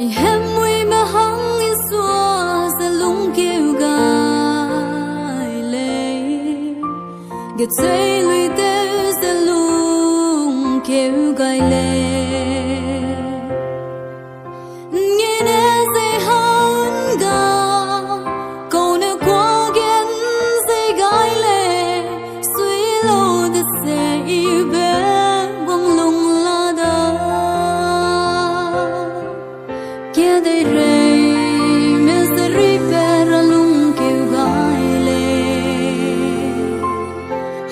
Hem mui mà hăng in xua za lung kêu gai lệ Gật dây lùi tê za lung kêu gai lệ Nghe nè dây hăng ga Câu nè qua ghen dây gai lệ Suy lâu đất dây bé Quang lung la da Kia đầy rây Mê sẽ ri bè ra lung kêu gai lệ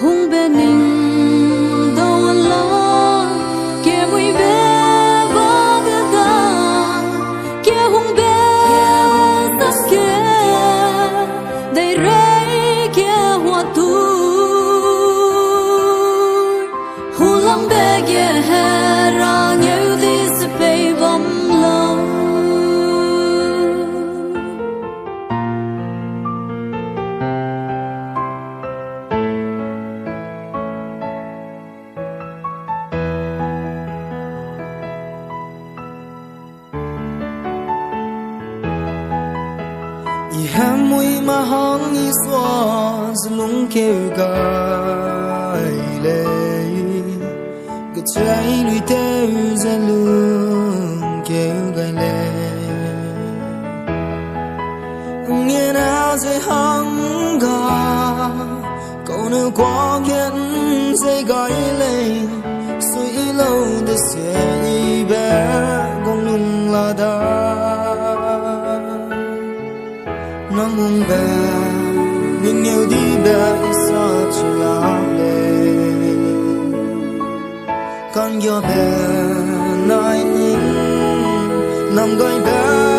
Hung bè ninh đâu anh lo Kia mùi bè vã bè ta Kia hung bè sắp kia Đầy rây kia hoa tu Hù lăng bè kia hè ra Nhớ đi sẽ bê vòng lâu Hem mui mà hăng i xóa lung kêu gai lệ Gật dây lùi tê ra lung kêu gai lệ Nghe nào dây hăng ga Câu nửa qua kiến dây gai lệ Suy lâu để xe y bé Gong lung la da Nắng mùng bè Nhìn nhiều đi bè xa cho lạc lệ Con gió bè nai nhìn Nằm gọi bè